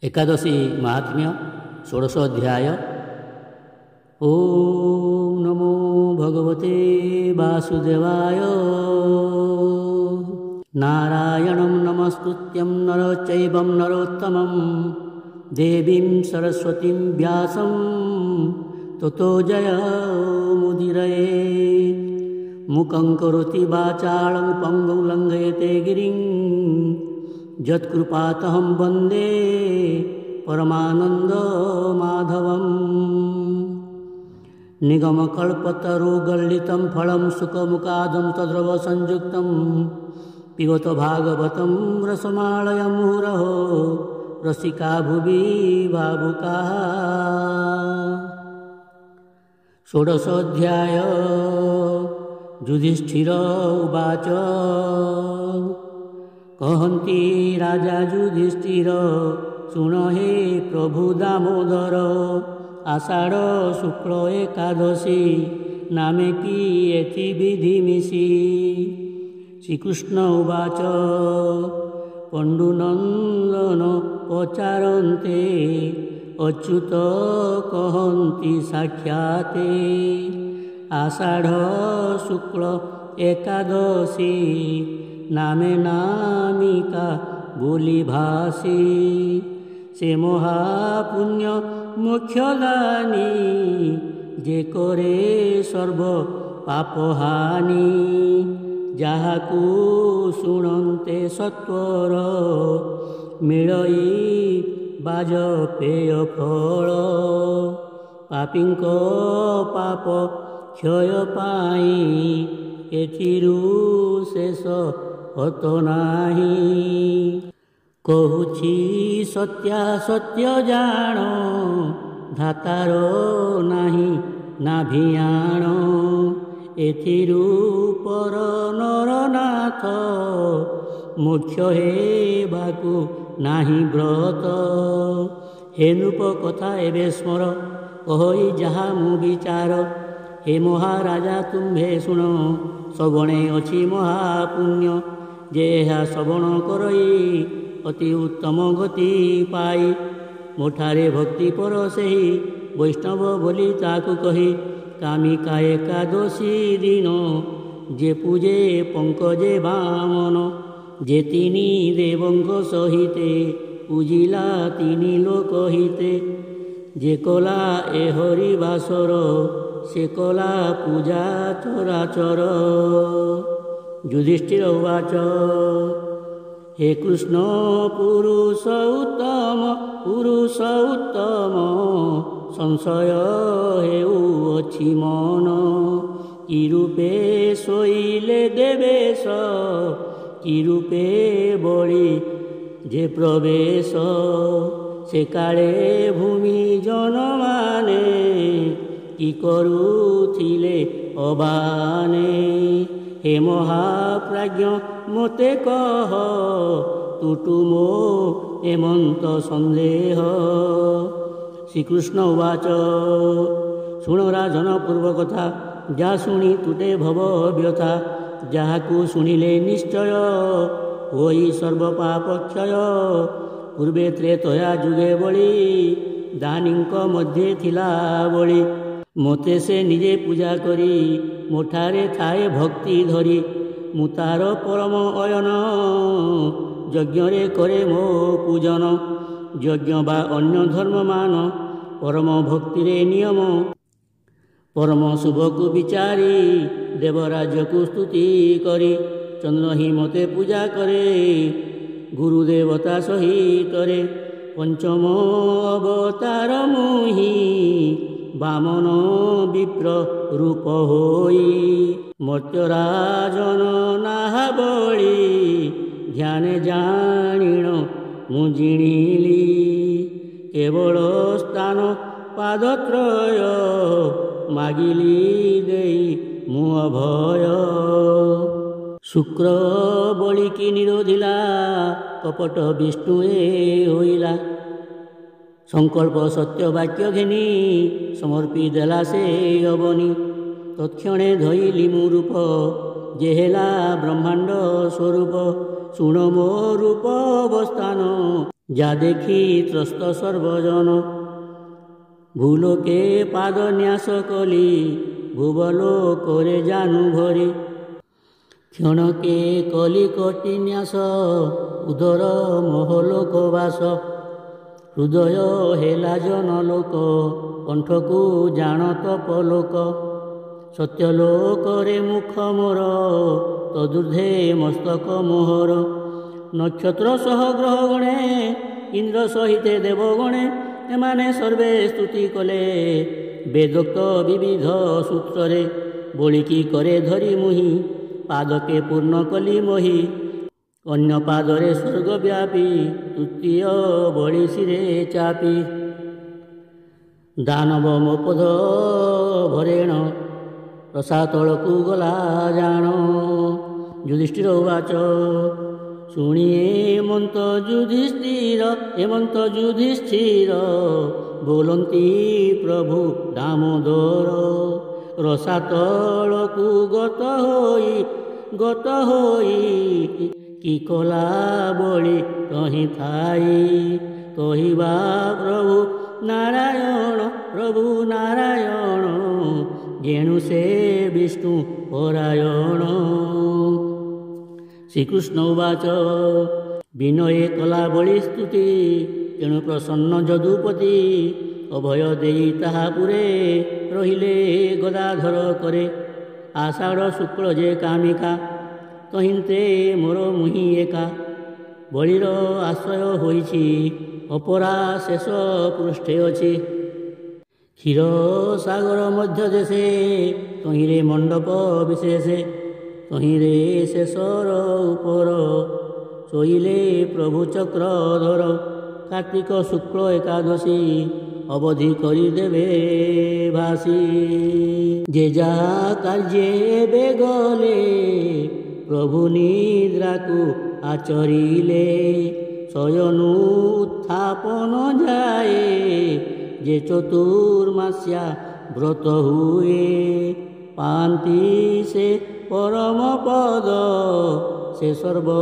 एकादशी महात्म्य षोडश अध्याय। ओम नमो भगवते वासुदेवाय। नारायणं नमस्तुत्यं नरं चैवं नरोत्तमं देवीं सरस्वतीं व्यासं ततो जयमुदीरयेत्। मुखं करोति वाचालं पङ्गुं लङ्घयते गिरिं यत्कृपातहं वन्दे परमानन्दमाधवम्। निगमकल्पतरुगलितं फलं सुखमुखादं तद्रवसंयुक्तं पिबत भागवतं रसमालयं मुहुरहो रसिका भुवि भावुकाः। षोडशोऽध्याय। युधिष्ठिर उवाच। कहन्ति राजा युधिष्ठिर शुण हे प्रभु दामोदर। आषाढ़ शुक्ल एकादशी नामे की एति विधि मिशि। श्रीकृष्ण उवाच। पण्डुनन्दन पचारन्ते अच्युत कहन्ति साक्षाते। आषाढ़ शुक्ल एकादशी नामे नामिका बोली भासी। से महापुण्य मोक्षदानी जे करे सर्व पापहानी। जाहाकू शुणन्ते सत्वर मिलई बाजपेय फल। पापींक पाप क्षय पाई एथिरु शेष हत नाही। कहुछि सत्यासत्य जाण धातार नाही नाभियाण। एथिरु पर नरनाथ मोक्ष हेबाकु नाही व्रत। हे नृप कथा एबे स्मर कहि जाहा मु विचार। हे महाराजा तुम्भे शुण श्रवणे अछि महापुण्य। जे ଏହା ଶ୍ରବଣ କରଇ ଅତି ଉତ୍ତମ ଗତି ପାଇ। ମୋଠାରେ ଭକ୍ତି ପର ସେହି ବୈଷ୍ଣବ ବୋଲି ତାକୁ କହି। କାମିକା ଏକାଦଶୀ ଦିନ ଯେ ପୂଜେ ପଙ୍କଜେ ବାମନ। ଯେ ତିନି ଦେବଙ୍କ ସହିତେ ପୂଜିଲା ତିନି ଲୋକ ହିତେ। ଯେ କଲା ଏ ହରି ବାସର ସେ କଲା ପୂଜା ଚରାଚର। युधिष्ठिर उवाच। हे कृष्ण पुरुष उत्तम संशय हेउअछि मन। कि रूपे शोइले देवेश कि रूपे बळी जे प्रवेश। से काले भूमि जनमाने कि करुथिले अबाने। हे महाप्राज्ञ मोते कह तुटुमो एमंत संदेह। श्रीकृष्ण उवाच। शुण राजन पूर्व कथा जा शुणी तुटे भव व्यथा। जाहाकू शुणिले निश्चय होई सर्व पाप क्षय। पूर्वे त्रेतया जुगे बळी दानीଙ୍କ मध्ये थिला बळी। मोते से निजे पूजा करी मोठारे थाए भक्ति धरी। मु तार परम अयन यज्ञरे करे मो पूजन। यज्ञ बा अन्य धर्म मान परम भक्तिरे नियम। परम शुभकु विचारी देवराज्यकु स्तुति करी। चंद्र ही मते पूजा करे गुरुदेवता सहितरे। पंचम अवतार मुहि बामन विप्र रूप होई। मर्त्यराजन नाहा बळी ध्याने जाणिण मु जिणिली। केवल स्थान पादत्रय मागिली देई मु अभय। शुक्र बळी की निरोधिला कपट विष्णुए होइला। संकल्प सत्य वाक्य घेनी समर्पी देला से अवनी। तत्क्षणे धइली मु रूप जेहेला ब्रह्मांड स्वरूप। शुण मो रूप अवस्थान যা দেখি ত্রস্ত সর্বজন ভূলোকে পাদ ন্যাস কলি ভুবল করে জানু ভরি ক্ষণকে কলি কটি ন্যাস উদর মোহলোক বাস হৃদয় হেলা জন লোক কণ্ঠକୁ ଜାଣତ ପଲୋକ ସତ୍ୟଲୋକରେ ମୁଖ ମୋର ତଦୁର୍ଦ୍ଧେ ମସ୍ତକ ମୋହର ନକ୍ଷତ୍ର ସହ ଗ୍ରହ ଗଣେ ଇନ୍ଦ୍ର ସହିତେ ଦେବଗଣେ ଏମାନେ ସର୍ବେ ସ୍ତୁତି କଲେ ବେଦୋକ୍ତ ବିବିଧ ସୂତ୍ରରେ ବୋଳିକି କରେ ଧରି ମୁହିଁ ପାଦକେ ପୂର୍ଣ୍ଣ କଲି ମୋହି ଅନ୍ୟ ପାଦରେ ସ୍ୱର୍ଗ ବ୍ୟାପୀ ତୃତୀୟ ବଳି ଶିରେ ଚାପି ଦାନବ ମୋ ପଦ ଭରେଣ ରସାତଳକୁ ଗଲା ଜାଣ ଯୁଧିଷ୍ଠିର ଉବାଚ ଶୁଣିଏ ହେମନ୍ତ ଯୁଧିଷ୍ଠିର ବୋଲନ୍ତି ପ୍ରଭୁ ଦାମୋଦର ରସାତଳକୁ ଗତ ହୋଇ କି କଲା ବଳି ତହିଁ ଥାଇ କହିବା ପ୍ରଭୁ ନାରାୟଣ ଯେଣୁ ସେ ବିଷ୍ଣୁ ପରାୟଣ ଶ୍ରୀକୃଷ୍ଣ ଉବାଚ ବିନୟେ କଲା ବଳି ସ୍ତୁତି ତେଣୁ ପ୍ରସନ୍ନ ଯଦୁପତି ଅଭୟ ଦେଇ ତାହା ପୁରେ ରହିଲେ ଗଦାଧର କରେ ଆଷାଢ଼ ଶୁକ୍ଳ ଯେ କାମିକା ତହିଁତେ ମୋର ମୁହିଁ ଏକା ବଳିର ଆଶ୍ରୟ ହୋଇଛି ଅପରା ଶେଷ ପୃଷ୍ଠେ ଅଛି କ୍ଷୀର ସାଗର ମଧ୍ୟ ଦେଶେ ତହିଁରେ ମଣ୍ଡପ ବିଶେଷେ ତହିଁରେ ଶେଷର ଉପର ଶୋଇଲେ ପ୍ରଭୁ ଚକ୍ରଧର କାର୍ତ୍ତିକ ଶୁକ୍ଳ ଏକାଦଶୀ ଅବଧି କରିଦେବେ ଭାସି ଯେ ଯାହା କାର୍ଯ୍ୟ ଏବେ ଗଲେ ପ୍ରଭୁ ନିଦ୍ରାକୁ ଆଚରିଲେ ଶୟନୁ ଉତ୍ଥାପନ ଯାଏ ଯେ ଚତୁର୍ମାସ୍ୟା ବ୍ରତ ହୁଏ ପାଆନ୍ତି ସେ ପରମ ପଦ ସେ ସର୍ବ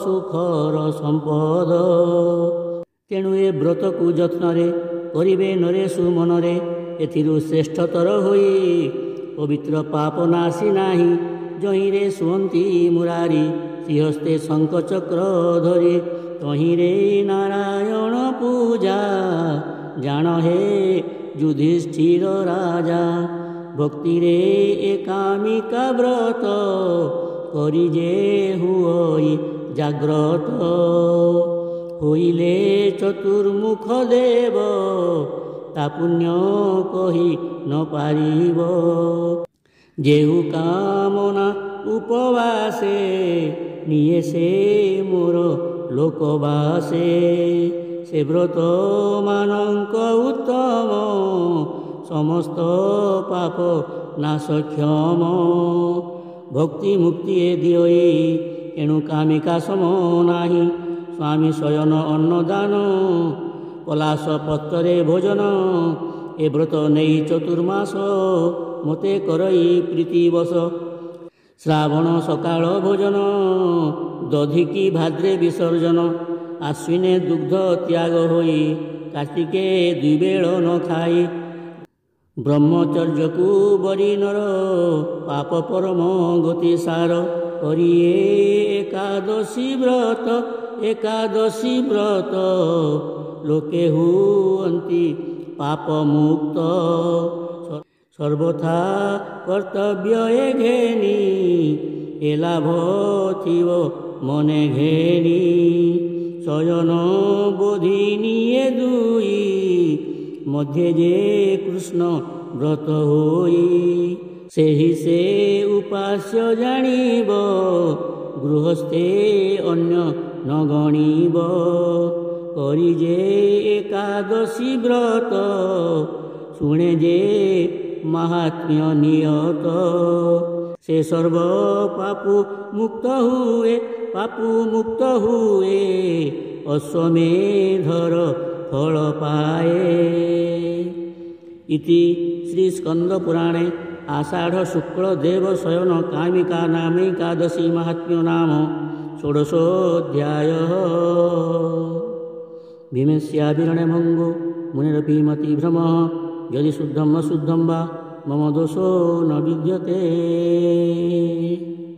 ସୁଖର ସମ୍ପଦ ତେଣୁ ଏ ବ୍ରତକୁ ଯତ୍ନରେ କରିବେ ନରେଷୁ ମନରେ ଏଥିରୁ ଶ୍ରେଷ୍ଠତର ହୋଇ ପବିତ୍ର ପାପ ନାଶି ନାହିଁ ଜହିଁରେ ଶୁଅନ୍ତି ମୁରାରି ଶ୍ରୀହସ୍ତେ ଶଙ୍ଖଚକ୍ର ଧରି ତହିଁରେ ନାରାୟଣ ପୂଜା ଜାଣ ହେ ଯୁଧିଷ୍ଠିର ରାଜା ଭକ୍ତିରେ ଏକାମିକା ବ୍ରତ କରି ଯେ ହୁଇ ଜାଗ୍ରତ ହୋଇଲେ ଚତୁର୍ମୁଖ ଦେବ ତା ପୁଣ୍ୟ କହି ନ ପାରିବ ଯେହୁ କାମନା ଉପବାସେ ନିଏ ସେ ମୋର ଲୋକବାସେ ସେ ବ୍ରତ ମାନଙ୍କ ଉତ୍ତମ ସମସ୍ତ ପାପ ନାଶକ୍ଷମ ଭକ୍ତି ମୁକ୍ତି ଏ ଦିଅଇ ଏଣୁ କାମିକା ସମ ନାହିଁ ସ୍ୱାମୀ ଶୟନ ଅନ୍ନଦାନ ପଲାଶ ପତ୍ରରେ ଭୋଜନ ଏ ବ୍ରତ ନେଇ ଚତୁର୍ମାସ ମୋତେ କରଇ ପ୍ରୀତିବଶ ଶ୍ରାବଣ ସକାଳ ଭୋଜନ ଦଧିକି ଭାଦ୍ରେ ବିସର୍ଜନ ଆଶ୍ୱିନେ ଦୁଗ୍ଧ ତ୍ୟାଗ ହୋଇ କାର୍ତ୍ତିକେ ଦ୍ୱିବେଳ ନ ଖାଇ ବ୍ରହ୍ମଚର୍ଯ୍ୟକୁ ବରିନର ପାପ ପରମ ଗତି ସାର କରିଏ ଏକାଦଶୀ ବ୍ରତ ଲୋକେ ହୁଅନ୍ତି ପାପ ମୁକ୍ତ ସର୍ବଥା କର୍ତ୍ତବ୍ୟ ଏ ଘେନି ଏ ଲାଭ ଥିବ ମନେ ଘେନି ଶୟନ ବୋଧିନି ଏ ଦୁଇ ମଧ୍ୟରେ ଯେ କୃଷ୍ଣ ବ୍ରତ ହୋଇ ସେହି ସେ ଉପାସ୍ୟ ଜାଣିବ ଗୃହସ୍ଥେ ଅନ୍ୟ ନ ଗଣିବ କରି ଯେ ଏକାଦଶୀ ବ୍ରତ ଶୁଣେ ଯେ ମାହାତ୍ମ୍ୟ ନିୟତ ସେ ସର୍ବ ପାପୁ ମୁକ୍ତ ହୁଏ ଅଶ୍ୱମେଧର ଫଳ ପାଏ ଇତି ଶ୍ରୀ ସ୍କନ୍ଦ ପୁରାଣେ आषाढ़ शुक्ल देव शयन कामिका नामैकादशी महात्म्यो नाम षोडशोऽध्यायः। भीमस्याभिरणे भङ्गो मुनिरपि मतिभ्रमः यदि शुद्धं न शुद्धं वा मम दोषो न विद्यते।